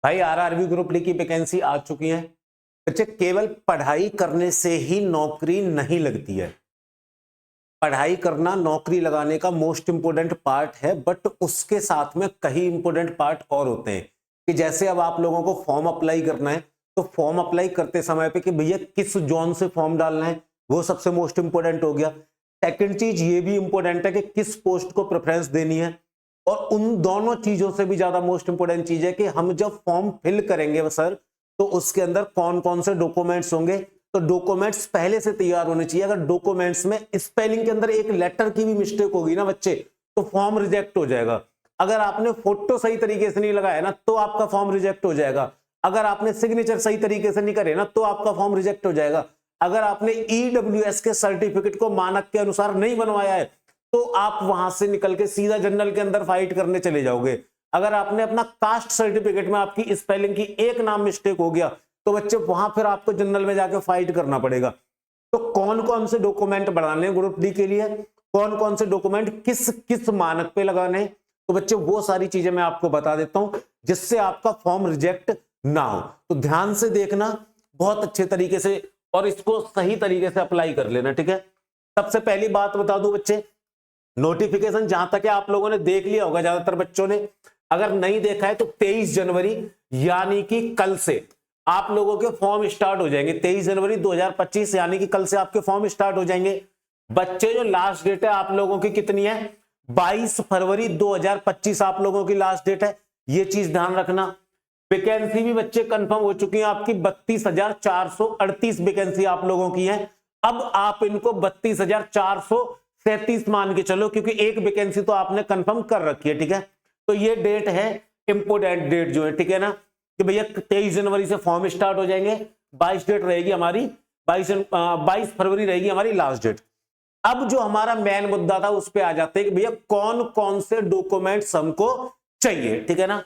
भाई RRB group D की vacancy आ चुकी है। बच्चे केवल पढ़ाई करने से ही नौकरी नहीं लगती है। पढ़ाई करना नौकरी लगाने का मोस्ट इंपोर्टेंट पार्ट है, बट उसके साथ में कई इंपोर्टेंट पार्ट और होते हैं कि जैसे अब आप लोगों को फॉर्म अप्लाई करना है तो फॉर्म अप्लाई करते समय पे कि भैया किस जोन से फॉर्म डालना है, वो सबसे मोस्ट इंपोर्टेंट हो गया। सेकंड चीज ये भी इंपोर्टेंट है कि किस पोस्ट को प्रेफरेंस देनी है, और उन दोनों चीजों से भी ज्यादा मोस्ट इंपोर्टेंट चीज है कि हम जब फॉर्म फिल करेंगे सर तो उसके अंदर कौन कौन से डॉक्यूमेंट्स होंगे। तो डॉक्यूमेंट्स पहले से तैयार होने चाहिए। अगर डॉक्यूमेंट्स में स्पेलिंग के अंदर एक लेटर की भी मिस्टेक होगी ना बच्चे, तो फॉर्म रिजेक्ट हो जाएगा। अगर आपने फोटो सही तरीके से नहीं लगाया ना तो आपका फॉर्म रिजेक्ट हो जाएगा। अगर आपने सिग्नेचर सही तरीके से नहीं करे ना तो आपका फॉर्म रिजेक्ट हो जाएगा। अगर आपने ईडब्ल्यूएस के सर्टिफिकेट को मानक के अनुसार नहीं बनवाया है तो आप वहां से निकल के सीधा जनरल के अंदर फाइट करने चले जाओगे। अगर आपने अपना कास्ट सर्टिफिकेट में आपकी स्पेलिंग की एक नाम मिस्टेक हो गया तो बच्चे वहां फिर आपको जनरल में जाके फाइट करना पड़ेगा। तो कौन कौन से डॉक्यूमेंट बनाने हैं ग्रुप डी के लिए, कौन कौन से डॉक्यूमेंट किस किस मानक पे लगाने हैं, तो बच्चे वो सारी चीजें मैं आपको बता देता हूं जिससे आपका फॉर्म रिजेक्ट ना हो। तो ध्यान से देखना बहुत अच्छे तरीके से और इसको सही तरीके से अप्लाई कर लेना, ठीक है। सबसे पहली बात बता दूं बच्चे, नोटिफिकेशन जहां तक है आप लोगों ने देख लिया होगा ज्यादातर बच्चों ने। अगर नहीं देखा है तो 23 जनवरी यानी कि कल से आप लोगों के फॉर्म स्टार्ट हो जाएंगे। 23 जनवरी 2025 यानी कि कल से आपके फॉर्म स्टार्ट हो जाएंगे। बच्चे जो लास्ट डेट है आप लोगों की कितनी है, 22 फरवरी 2025 आप लोगों की लास्ट डेट है, ये चीज ध्यान रखना। वैकेंसी भी बच्चे कंफर्म हो चुकी है आपकी 32,438 वैकेंसी आप लोगों की है। अब आप इनको 32,437 मान के चलो क्योंकि एक वैकेंसी तो आपने कंफर्म कर रखी है, ठीक है। तो ये डेट है इंपोर्टेंट डेट जो है, ठीक है ना, कि भैया 23 जनवरी से फॉर्म स्टार्ट हो जाएंगे। 22 डेट रहेगी हमारी, 22 फरवरी रहेगी हमारी लास्ट डेट। अब जो हमारा मेन मुद्दा था उस पर आ जाते हैं कि भैया कौन कौन से डॉक्यूमेंट्स हमको चाहिए, ठीक है ना।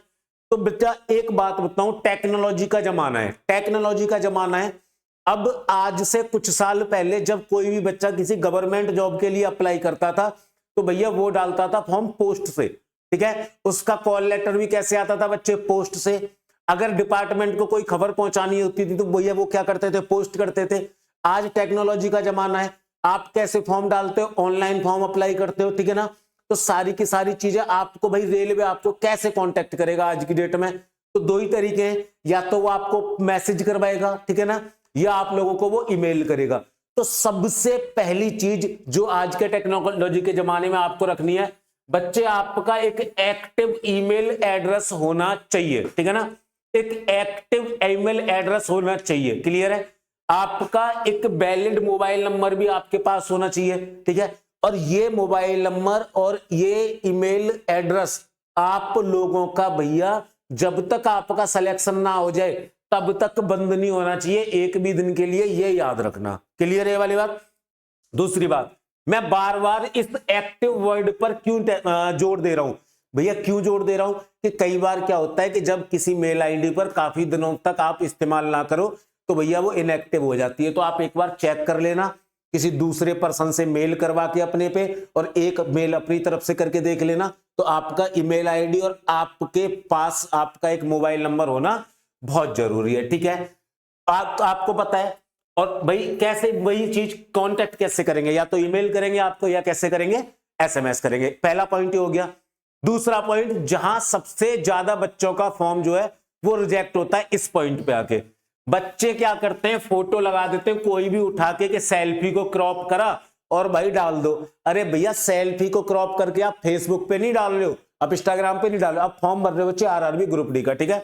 तो बेटा एक बात बताऊं, टेक्नोलॉजी का जमाना है, टेक्नोलॉजी का जमाना है। अब आज से कुछ साल पहले जब कोई भी बच्चा किसी गवर्नमेंट जॉब के लिए अप्लाई करता था तो भैया वो डालता था फॉर्म पोस्ट से, ठीक है। उसका कॉल लेटर भी कैसे आता था बच्चे, पोस्ट से। अगर डिपार्टमेंट को कोई खबर पहुंचानी होती थी तो भैया वो क्या करते थे, पोस्ट करते थे। आज टेक्नोलॉजी का जमाना है, आप कैसे फॉर्म डालते हो, ऑनलाइन फॉर्म अप्लाई करते हो, ठीक है ना। तो सारी की सारी चीजें आपको भाई रेलवे आपको कैसे कांटेक्ट करेगा आज की डेट में, तो दो ही तरीके हैं, या तो वो आपको मैसेज करवाएगा, ठीक है ना, या आप लोगों को वो ईमेल करेगा। तो सबसे पहली चीज जो आज के टेक्नोलॉजी के जमाने में आपको रखनी है बच्चे, आपका एक एक्टिव ईमेल एड्रेस होना चाहिए, ठीक है ना। एक एक्टिव ईमेल एड्रेस होना चाहिए, क्लियर है। आपका एक वैलिड मोबाइल नंबर भी आपके पास होना चाहिए, ठीक है। और ये मोबाइल नंबर और ये ईमेल एड्रेस आप लोगों का भैया जब तक आपका सिलेक्शन ना हो जाए तब तक बंद नहीं होना चाहिए एक भी दिन के लिए, ये याद रखना, क्लियर है वाली बात। दूसरी बात, मैं बार बार इस एक्टिव वर्ड पर क्यों जोर दे रहा हूं भैया, क्यों जोर दे रहा हूं कि कई बार क्या होता है कि जब किसी मेल आईडी पर काफी दिनों तक आप इस्तेमाल ना करो तो भैया वो इनएक्टिव हो जाती है। तो आप एक बार चेक कर लेना, किसी दूसरे पर्सन से मेल करवा के अपने पे और एक मेल अपनी तरफ से करके देख लेना, तो आपका ईमेल आईडी और आपके पास आपका एक मोबाइल नंबर होना बहुत जरूरी है, ठीक है। आपको पता है। और भाई कैसे वही चीज कांटेक्ट कैसे करेंगे, या तो ईमेल करेंगे आपको या कैसे करेंगे, एसएमएस करेंगे। पहला पॉइंट ये हो गया। दूसरा पॉइंट, जहां सबसे ज्यादा बच्चों का फॉर्म जो है वो रिजेक्ट होता है, इस पॉइंट पे आके बच्चे क्या करते हैं, फोटो लगा देते हैं कोई भी उठा के सेल्फी को क्रॉप करा और भाई डाल दो। अरे भैया सेल्फी को क्रॉप करके आप फेसबुक पे नहीं डाल रहे हो, आप इंस्टाग्राम पे नहीं डाल रहे हो, आप फॉर्म भर रहे हो बच्चे आरआरबी ग्रुप डी का, ठीक है।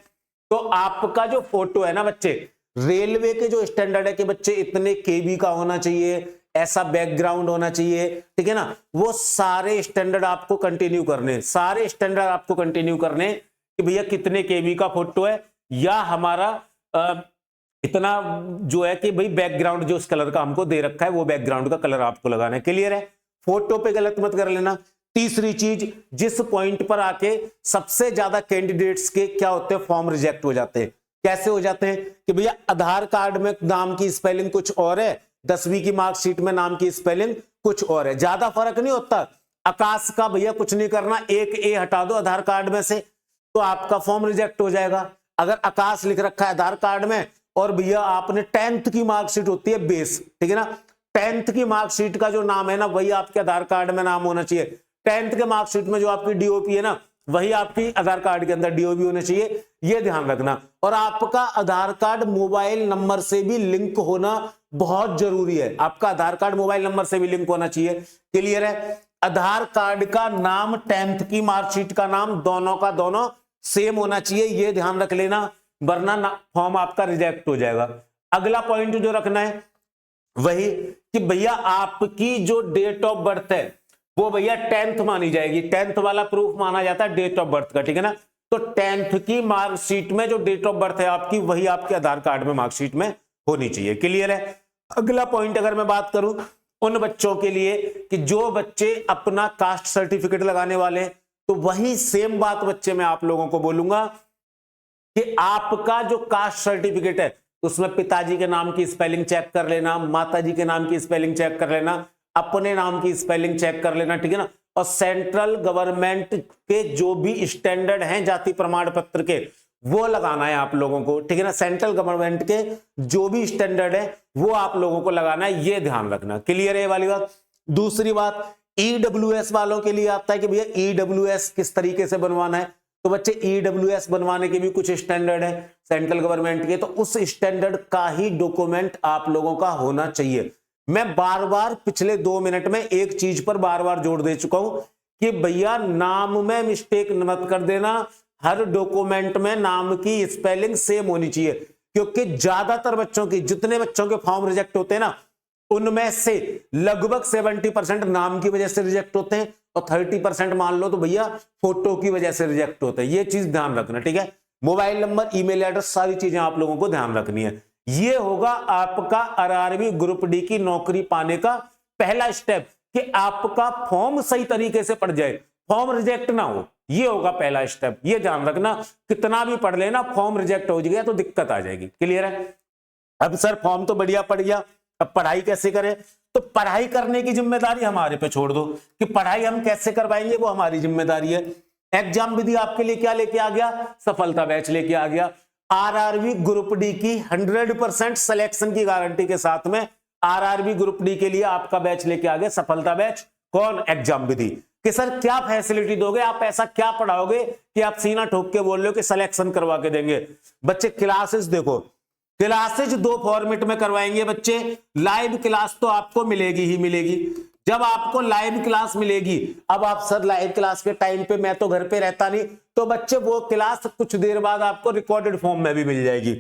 तो आपका जो फोटो है ना बच्चे, रेलवे के जो स्टैंडर्ड है कि बच्चे इतने केबी का होना चाहिए, ऐसा बैकग्राउंड होना चाहिए, ठीक है ना, वो सारे स्टैंडर्ड आपको कंटिन्यू करने, सारे स्टैंडर्ड आपको कंटिन्यू करने कि भैया कितने केबी का फोटो है, या हमारा इतना जो है कि भाई बैकग्राउंड जो उस कलर का हमको दे रखा है वो बैकग्राउंड का कलर आपको लगाना है, क्लियर है। फोटो पे गलत मत कर लेना। तीसरी चीज, जिस पॉइंट पर आके सबसे ज्यादा कैंडिडेट्स के क्या होते हैं, फॉर्म रिजेक्ट हो जाते हैं। कैसे हो जाते हैं कि भैया आधार कार्ड में नाम की स्पेलिंग कुछ और है, 10वीं की मार्कशीट में नाम की स्पेलिंग कुछ और है, ज्यादा फर्क नहीं होता। आकाश का भैया कुछ नहीं करना, एक ए हटा दो आधार कार्ड में से तो आपका फॉर्म रिजेक्ट हो जाएगा। अगर आकाश लिख रखा है आधार कार्ड में, और भैया आपने 10th की मार्कशीट होती है बेस, ठीक है ना, 10th की मार्कशीट का जो नाम है ना वही आपके आधार कार्ड में नाम होना चाहिए। 10th के मार्कशीट में जो आपकी डीओपी है ना वही आपकी आधार कार्ड के अंदर डीओपी होना चाहिए, ये ध्यान रखना। और आपका आधार कार्ड मोबाइल नंबर से भी लिंक होना बहुत जरूरी है, आपका आधार कार्ड मोबाइल नंबर से भी लिंक होना चाहिए। क्लियर है? आधार कार्ड का नाम 10th की मार्कशीट का नाम दोनों का दोनों सेम होना चाहिए, ये ध्यान रख लेना, वरना फॉर्म आपका रिजेक्ट हो जाएगा। अगला पॉइंट जो रखना है वही कि भैया आपकी जो डेट ऑफ बर्थ है वो भैया 10th मानी जाएगी, 10th वाला प्रूफ माना जाता है डेट ऑफ बर्थ का, ठीक है ना। तो 10th की मार्कशीट में जो डेट ऑफ बर्थ है आपकी वही आपके आधार कार्ड में मार्कशीट में होनी चाहिए। क्लियर है? अगला पॉइंट अगर मैं बात करूं उन बच्चों के लिए कि जो बच्चे अपना कास्ट सर्टिफिकेट लगाने वाले, तो वही सेम बात बच्चे मैं आप लोगों को बोलूंगा कि आपका जो कास्ट सर्टिफिकेट है उसमें पिताजी के नाम की स्पेलिंग चेक कर लेना, माताजी के नाम की स्पेलिंग चेक कर लेना, अपने नाम की स्पेलिंग चेक कर लेना, ठीक है ना। और सेंट्रल गवर्नमेंट के जो भी स्टैंडर्ड हैं जाति प्रमाण पत्र के वो लगाना है आप लोगों को, ठीक है ना। सेंट्रल गवर्नमेंट के जो भी स्टैंडर्ड है वो आप लोगों को लगाना है, ये ध्यान रखना। क्लियर है ये वाली बात? दूसरी बात, ईडब्ल्यूएस वालों के लिए आता है कि भैया ईडब्ल्यूएस किस तरीके से बनवाना है। तो बच्चे ईडब्ल्यूएस बनवाने के भी कुछ स्टैंडर्ड है सेंट्रल गवर्नमेंट के, तो उस स्टैंडर्ड का ही डॉक्यूमेंट आप लोगों का होना चाहिए। मैं बार बार पिछले 2 मिनट में एक चीज पर बार बार जोर दे चुका हूं कि भैया नाम में मिस्टेक मत कर देना, हर डॉक्यूमेंट में नाम की स्पेलिंग सेम होनी चाहिए, क्योंकि ज्यादातर बच्चों की, जितने बच्चों के फॉर्म रिजेक्ट होते हैं ना उनमें से लगभग 70% नाम की वजह से रिजेक्ट होते हैं और 30% मान लो तो भैया फोटो की वजह से रिजेक्ट होते हैं। ये चीज ध्यान रखना, ठीक है। मोबाइल नंबर, ईमेल एड्रेस, सारी चीजें आप लोगों को ध्यान रखनी है। ये होगा आपका आरआरबी ग्रुप डी की नौकरी पाने का पहला स्टेप, कि आपका फॉर्म सही तरीके से पढ़ जाए, फॉर्म रिजेक्ट ना हो, ये होगा पहला स्टेप। ये ध्यान रखना, कितना भी पढ़ लेना फॉर्म रिजेक्ट हो गया तो दिक्कत आ जाएगी। क्लियर है? अब सर फॉर्म तो बढ़िया पड़ गया, अब पढ़ाई कैसे करें? तो पढ़ाई करने की जिम्मेदारी हमारे पे छोड़ दो कि पढ़ाई हम कैसे करवाएंगे, वो हमारी जिम्मेदारी है। एग्जाम विधि आपके लिए क्या लेके आ गया? सफलता बैच लेके आ गया। आरआरबी ग्रुप डी की 100% सिलेक्शन की गारंटी के साथ में आरआरबी ग्रुप डी के लिए आपका बैच लेके आ गया, सफलता बैच। कौन? एग्जाम विधि। कि सर क्या फैसिलिटी दोगे आप, ऐसा क्या पढ़ाओगे कि आप सीना ठोक के बोल रहे हो कि सिलेक्शन करवा के देंगे? बच्चे क्लासेस देखो, क्लासेज 2 फॉर्मेट में करवाएंगे बच्चे। लाइव क्लास तो आपको मिलेगी ही मिलेगी। जब आपको लाइव क्लास मिलेगी, अब आप सर लाइव क्लास के टाइम पे मैं तो घर पे रहता नहीं, तो बच्चे वो क्लास कुछ देर बाद आपको रिकॉर्डेड फॉर्म में भी मिल जाएगी।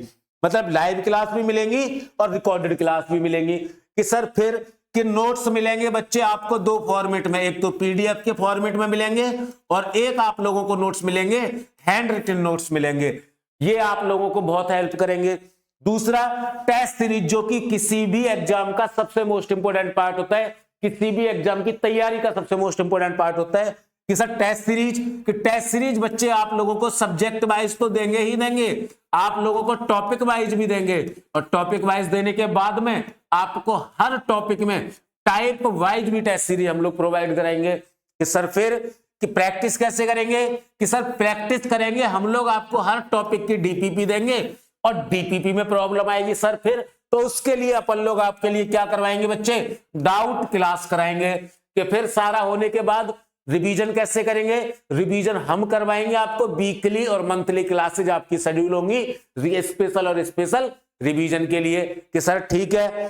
मतलब लाइव क्लास भी मिलेंगी और रिकॉर्डेड क्लास भी मिलेंगी। कि सर फिर कि नोट्स मिलेंगे बच्चे आपको 2 फॉर्मेट में, एक तो पीडीएफ के फॉर्मेट में मिलेंगे और एक आप लोगों को नोट्स मिलेंगे, हैंड रिटन नोट्स मिलेंगे। ये आप लोगों को बहुत हेल्प करेंगे। दूसरा, टेस्ट सीरीज, जो कि किसी भी एग्जाम का सबसे मोस्ट इंपोर्टेंट पार्ट होता है, किसी भी एग्जाम की तैयारी का सबसे मोस्ट इंपोर्टेंट पार्ट होता है कि सर टेस्ट सीरीज। कि टेस्ट सीरीज बच्चे आप लोगों को सब्जेक्ट वाइज तो देंगे ही देंगे, आप लोगों को टॉपिक वाइज भी देंगे, और टॉपिक वाइज देने के बाद में आपको हर टॉपिक में टाइप वाइज भी टेस्ट सीरीज हम लोग प्रोवाइड कराएंगे। कि सर फिर कि प्रैक्टिस कैसे करेंगे? कि सर प्रैक्टिस करेंगे हम लोग, आपको हर टॉपिक की डीपीपी देंगे, और डीपीपी में प्रॉब्लम आएगी सर फिर तो उसके लिए अपन लोग आपके लिए क्या करवाएंगे बच्चे? डाउट क्लास कराएंगे। कि फिर सारा होने के बाद रिवीजन कैसे करेंगे? रिवीजन हम करवाएंगे आपको, वीकली और मंथली क्लासेज आपकी शेड्यूल होंगी स्पेशल और स्पेशल रिवीजन के लिए। कि सर ठीक है,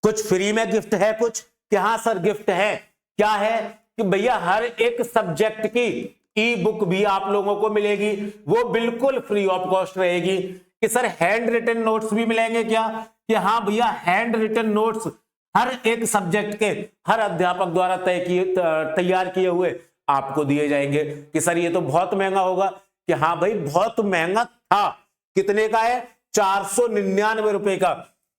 कुछ फ्री में गिफ्ट है कुछ? कि हाँ सर गिफ्ट है। क्या है? कि भैया हर एक सब्जेक्ट की ई बुक भी आप लोगों को मिलेगी, वो बिल्कुल फ्री ऑफ कॉस्ट रहेगी। कि सर हैंड रिटन नोट्स भी मिलेंगे क्या? कि हाँ भैया हैंड रिटन नोट्स हर एक सब्जेक्ट के हर अध्यापक द्वारा तैयार किए हुए आपको दिए जाएंगे। कि सर ये तो बहुत महंगा होगा। कि हाँ भाई बहुत महंगा था। कितने का है? 499 रुपए का,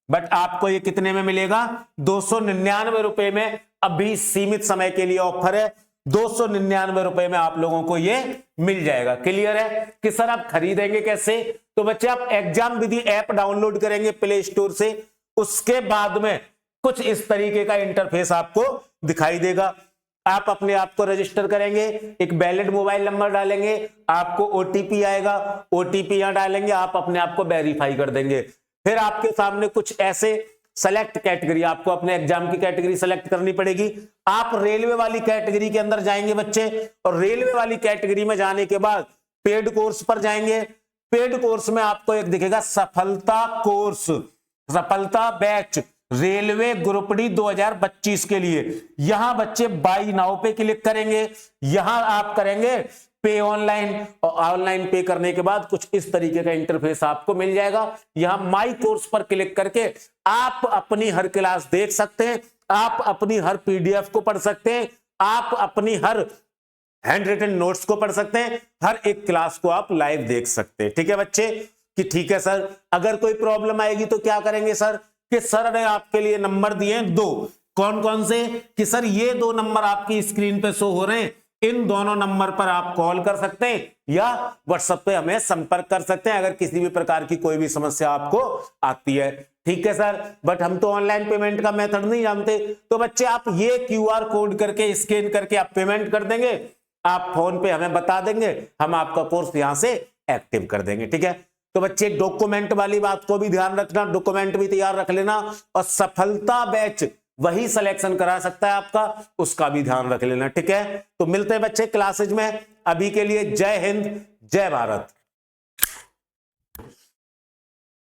बट आपको ये कितने में मिलेगा? 299 रुपए में। अभी सीमित समय के लिए ऑफर है, 299 रुपए में आप लोगों को ये मिल जाएगा। क्लियर है? कि सर आप खरीदेंगे कैसे? तो बच्चे आप एग्जाम विधि ऐप डाउनलोड करेंगे प्ले स्टोर से, उसके बाद में कुछ इस तरीके का इंटरफेस आपको दिखाई देगा। आप अपने आप को रजिस्टर करेंगे, एक वैलिड मोबाइल नंबर डालेंगे, आपको ओटीपी आएगा, ओटीपी यहां डालेंगे, आप अपने आप को वेरीफाई कर देंगे। फिर आपके सामने कुछ ऐसे सेलेक्ट कैटेगरी, आपको अपने एग्जाम की कैटेगरी सेलेक्ट करनी पड़ेगी। आप रेलवे वाली कैटेगरी के अंदर जाएंगे बच्चे, और रेलवे वाली कैटेगरी में जाने के बाद पेड कोर्स पर जाएंगे। पेड कोर्स में आपको एक दिखेगा सफलता कोर्स, सफलता बैच रेलवे ग्रुप डी 2025 के लिए। यहां बच्चे बाई नाउ पे क्लिक करेंगे, यहां आप करेंगे पे ऑनलाइन, और ऑनलाइन पे करने के बाद कुछ इस तरीके का इंटरफेस आपको मिल जाएगा। यहां माई कोर्स पर क्लिक करके आप अपनी हर क्लास देख सकते हैं, आप अपनी हर पीडीएफ को पढ़ सकते हैं, आप अपनी हर हैंड रिटन नोट्स को पढ़ सकते हैं, हर एक क्लास को आप लाइव देख सकते हैं। ठीक है बच्चे, कि ठीक है सर, अगर कोई प्रॉब्लम आएगी तो क्या करेंगे सर, कि सर ने आपके लिए नंबर दिए हैं दो, कौन कौन से, कि सर ये दो नंबर आपकी स्क्रीन पे शो हो रहे हैं, इन दोनों नंबर पर आप कॉल कर सकते हैं या व्हाट्सएप पे हमें संपर्क कर सकते हैं अगर किसी भी प्रकार की कोई भी समस्या आपको आती है। ठीक है सर, बट हम तो ऑनलाइन पेमेंट का मेथड नहीं जानते, तो बच्चे आप ये क्यूआर कोड करके स्कैन करके आप पेमेंट कर देंगे, आप फोन पे हमें बता देंगे, हम आपका कोर्स यहां से एक्टिव कर देंगे। ठीक है, तो बच्चे डॉक्यूमेंट वाली बात को भी ध्यान रखना, डॉक्यूमेंट भी तैयार रख लेना, और सफलता बैच वही सिलेक्शन करा सकता है आपका, उसका भी ध्यान रख लेना। ठीक है, तो मिलते हैं बच्चे क्लासेज में, अभी के लिए जय हिंद जय भारत।